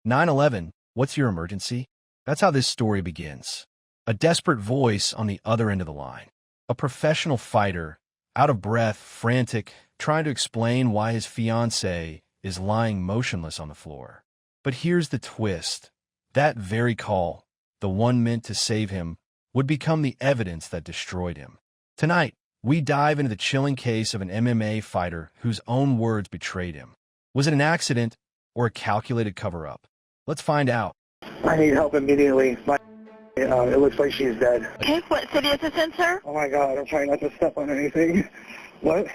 9/11, what's your emergency? That's how this story begins. A desperate voice on the other end of the line. A professional fighter, out of breath, frantic, trying to explain why his fiancée is lying motionless on the floor. But here's the twist. That very call, the one meant to save him, would become the evidence that destroyed him. Tonight, we dive into the chilling case of an MMA fighter whose own words betrayed him. Was it an accident or a calculated cover-up? Let's find out. I need help immediately. It looks like she's dead. Okay, what city is this in, sir? Oh my God, I'm trying not to step on anything. What?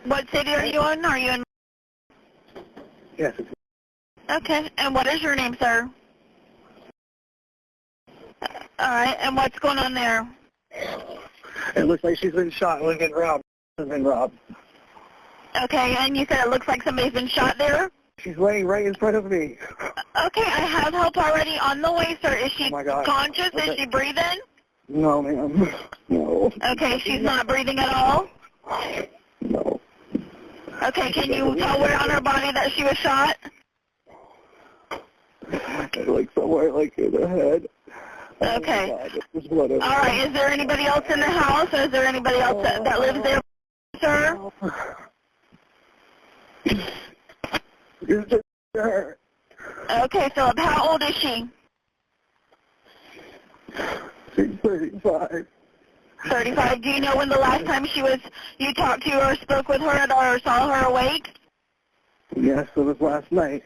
What city are you in? Are you in? Yes, it's... Okay, and what is your name, sir? Alright, and what's going on there? It looks like she's been shot. We've been robbed. She's been robbed. Okay, and you said it looks like somebody's been shot there? She's laying right in front of me. Okay, I have help already on the way, sir. Is she conscious? Okay. Is she breathing? No, ma'am. No. Okay, she's not breathing at all? No. Okay, can you tell where on her body that she was shot? Like somewhere like in the head. Okay. Oh God, there's blood everywhere. All right, is there anybody else in the house, or is there anybody else that lives there, sir? It's just her. Okay, Philip, how old is she? She's 35. 35. Do you know when the last time you talked to her or spoke with her or saw her awake? Yes, it was last night.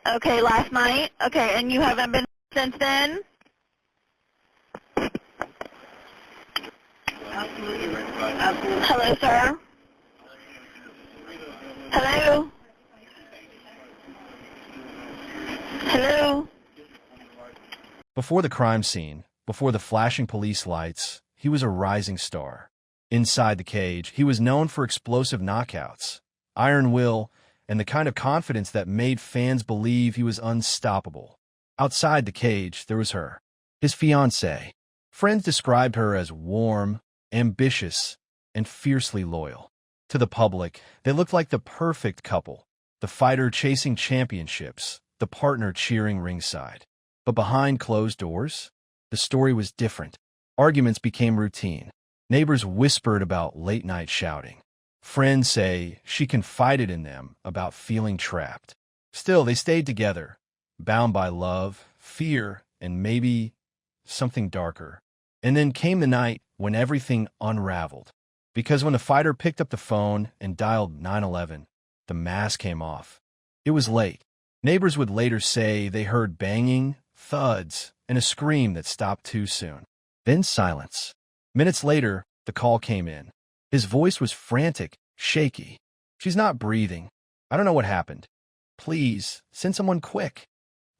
Okay, last night. Okay, and you haven't been since then? Hello, sir? Hello? Hello? Before the crime scene, before the flashing police lights, he was a rising star. Inside the cage, he was known for explosive knockouts, iron will, and the kind of confidence that made fans believe he was unstoppable. Outside the cage, there was her, his fiancée. Friends described her as warm, ambitious, and fiercely loyal. To the public, they looked like the perfect couple, the fighter chasing championships, the partner cheering ringside. But behind closed doors, the story was different. Arguments became routine. Neighbors whispered about late-night shouting. Friends say she confided in them about feeling trapped. Still, they stayed together, bound by love, fear, and maybe something darker. And then came the night when everything unraveled. Because when the fighter picked up the phone and dialed 911, the mask came off. It was late. Neighbors would later say they heard banging, thuds, and a scream that stopped too soon. Then silence. Minutes later, the call came in. His voice was frantic, shaky. She's not breathing. I don't know what happened. Please, send someone quick.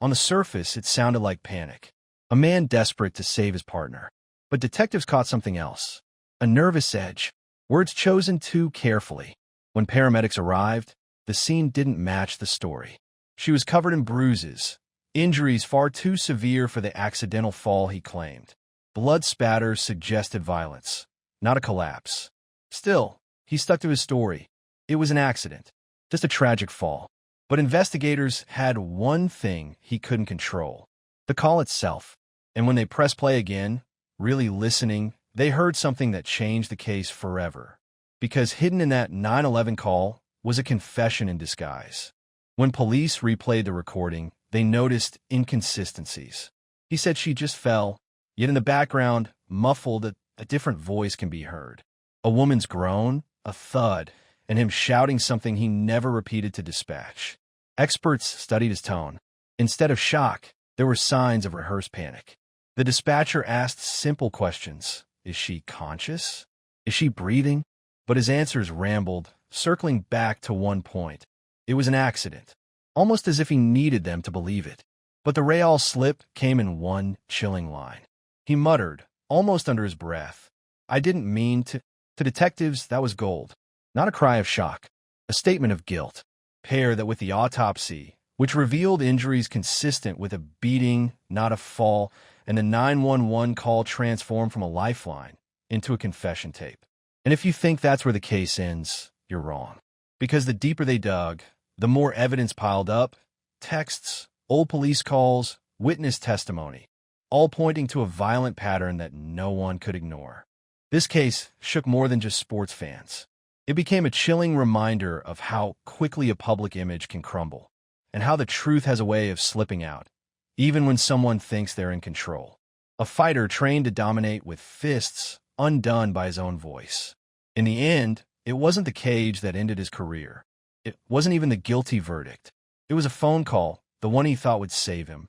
On the surface, it sounded like panic. A man desperate to save his partner. But detectives caught something else. A nervous edge. Words chosen too carefully. When paramedics arrived, the scene didn't match the story. She was covered in bruises, injuries far too severe for the accidental fall he claimed. Blood spatter suggested violence, not a collapse. Still, he stuck to his story. It was an accident, just a tragic fall. But investigators had one thing he couldn't control, the call itself. And when they pressed play again, really listening, they heard something that changed the case forever. Because hidden in that 911 call was a confession in disguise. When police replayed the recording, they noticed inconsistencies. He said she just fell, yet in the background, muffled, a different voice can be heard. A woman's groan, a thud, and him shouting something he never repeated to dispatch. Experts studied his tone. Instead of shock, there were signs of rehearsed panic. The dispatcher asked simple questions. Is she conscious? Is she breathing? But his answers rambled, circling back to one point. It was an accident, almost as if he needed them to believe it. But the real slip came in one chilling line. He muttered, almost under his breath, I didn't mean to. To detectives, that was gold. Not a cry of shock, a statement of guilt. Pair that with the autopsy, which revealed injuries consistent with a beating, not a fall, and the 911 call transformed from a lifeline into a confession tape. And if you think that's where the case ends, you're wrong. Because the deeper they dug, the more evidence piled up, texts, Old police calls, witness testimony, all pointing to a violent pattern that no one could ignore. This case shook more than just sports fans. It became a chilling reminder of how quickly a public image can crumble, and how the truth has a way of slipping out, even when someone thinks they're in control. A fighter trained to dominate with fists, undone by his own voice. In the end, it wasn't the cage that ended his career. It wasn't even the guilty verdict. It was a phone call, the one he thought would save him,